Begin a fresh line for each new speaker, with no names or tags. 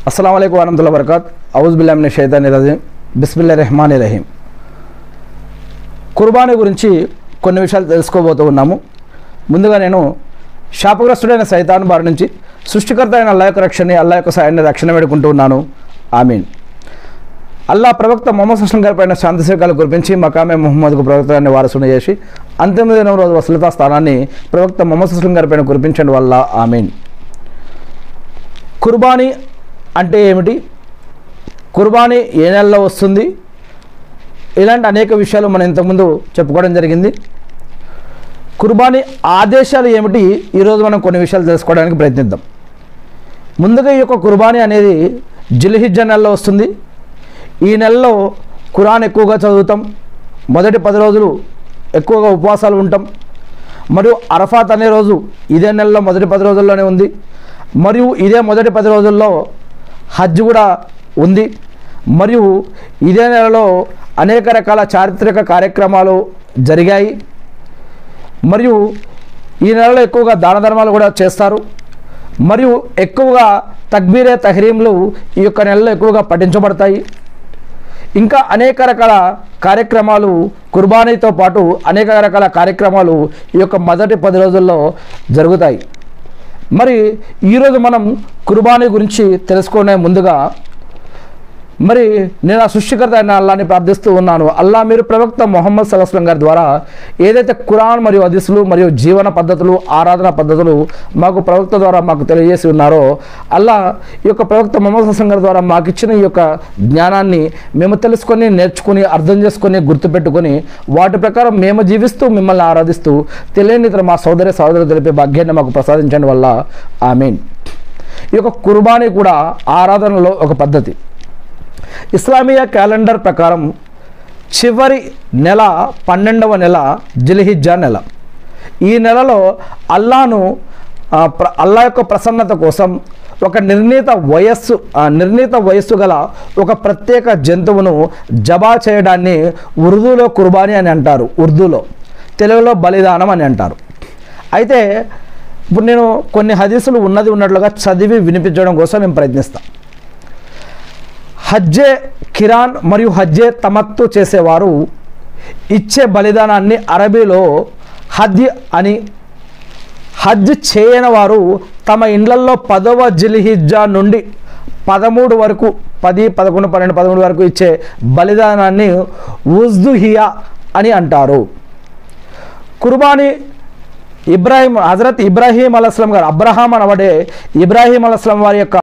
अस्सलाम वालेकुम वरहमतुल्लाहि वबरकात औज़ु बिल्लाहि मिनश शैतानिर रजीम బిస్మిల్లాహిర్ రహమానిర్ రహీం కుర్బానీ గురించి కొన్ని విషయాలు తెలుసుకోబోతూ ఉన్నాము. ముందుగా నేను శాపగ్రస్తుడైన సైతాన్ బారి నుంచి సృష్టికర్త అయిన అల్లాహ్ యొక్క రక్షణని, అల్లాహ్ యొక్క సాయాన్ని, రక్షణ వేడుకుంటూ ఉన్నాను. ఆమీన్. అల్లాహ్ ప్రవక్త ముహమ్మద్ సల్లల్లాహు అలైహి వసల్లం గారిపైన శాంతి సేవకాలు కురిపించి మకామే ముహమ్మద్కు ప్రవక్తని వారసుని చేసి అంతిమ దినం రోజు వసలతా స్థానాన్ని ప్రవక్త ముహమ్మద్ సల్లల్లాహు అలైహి వసల్లం గారిపైన కురిపించడం వల్ల ఆమీన్. కుర్బానీ అంటే ఏమిటి, కుర్బానీ ఏ నెలలో వస్తుంది, ఇలాంటి అనేక విషయాలు మనం ఇంతకుముందు చెప్పుకోవడం జరిగింది. కుర్బానీ ఆదేశాలు ఏమిటి, ఈరోజు మనం కొన్ని విషయాలు తెలుసుకోవడానికి ప్రయత్నిద్దాం. ముందుగా ఈ యొక్క కుర్బానీ అనేది జిల్హిజ్జా నెలలో వస్తుంది. ఈ నెలలో ఖురాన్ ఎక్కువగా చదువుతాం, మొదటి 10 రోజులు ఎక్కువగా ఉపవాసాలు ఉంటాం. మరియు అరఫాత్ అనే రోజు ఇదే నెలలో మొదటి 10 రోజుల్లోనే ఉంది. మరియు ఇదే మొదటి 10 రోజుల్లో హజ్ కూడా ఉంది. మరియు ఇదే నెలలో అనేక రకాల చారిత్రక కార్యక్రమాలు జరిగాయి. మరియు ఈ నెలలో ఎక్కువగా దాన ధర్మాలు కూడా చేస్తారు. మరియు ఎక్కువగా తక్బీరే తహ్రీంలు ఈ యొక్క నెలలో ఎక్కువగా పఠించబడతాయి. ఇంకా అనేక రకాల కార్యక్రమాలు కుర్బానీతో పాటు అనేక రకాల కార్యక్రమాలు ఈ యొక్క మొదటి 10 రోజుల్లో జరుగుతాయి. మరి ఈరోజు మనం కుర్బానీ గురించి తెలుసుకునే ముందుగా మరి నేను ఆ సృష్టికర్త అయిన అల్లాహ్ని ప్రార్థిస్తూ ఉన్నాను. అల్లాహ్ మీరు ప్రవక్త ముహమ్మద్ సల్లల్లాహు అలైహి వసల్లం గారి ద్వారా ఏదైతే ఖురాన్ మరియు హదీసులు మరియు జీవన పద్ధతులు, ఆరాధన పద్ధతులు మాకు ప్రవక్త ద్వారా మాకు తెలియజేసి ఉన్నారో, అల్లాహ్ ఈ యొక్క ప్రవక్త ముహమ్మద్ సల్లల్లాహు అలైహి వసల్లం గారి ద్వారా మాకు ఇచ్చిన ఈ యొక్క జ్ఞానాన్ని మేము తెలుసుకొని, నేర్చుకుని, అర్థం చేసుకొని, గుర్తుపెట్టుకొని వాటి ప్రకారం మేము జీవిస్తూ మిమ్మల్ని ఆరాధిస్తూ తెలియని ఇతర మా సోదరు తెలిపే భాగ్యాన్ని మాకు ప్రసాదించండి వల్ల ఆమీన్. ఈ యొక్క కుర్బానీ కూడా ఆరాధనలో ఒక పద్ధతి. ఇస్లామీయ క్యాలెండర్ ప్రకారం చివరి నెల 12వ నెల జిల్హిజ్జా నెల. ఈ నెలలో అల్లాహ్ యొక్క ప్రసన్నత కోసం ఒక నిర్ణీత వయస్సు గల ఒక ప్రత్యేక జంతువును జబా చేయడాన్ని ఉర్దూలో కుర్బానీ అని అంటారు, ఉర్దూలో, తెలుగులో బలిదానం అని అంటారు. అయితే ఇప్పుడు నేను కొన్ని హదీసులు ఉన్నట్లుగా చదివి వినిపించడం కోసం నేను ప్రయత్నిస్తాను. హజ్జే కిరాన్ మరియు హజ్జే తమత్తు చేసేవారు ఇచ్చే బలిదానాన్ని అరబీలో హజ్ అని, హజ్ చేయని వారు తమ ఇండ్లల్లో 10వ జిల్హిజ్జా నుండి 13 వరకు 10, 11, 12, 13 వరకు ఇచ్చే బలిదానాన్ని ఉజ్దుహియా అని అంటారు. కుర్బానీ హజరత్ ఇబ్రాహీం అలైహిస్సలాం గారు, అబ్రహాం అనబడే ఇబ్రాహీం అలైహిస్సలాం వారి యొక్క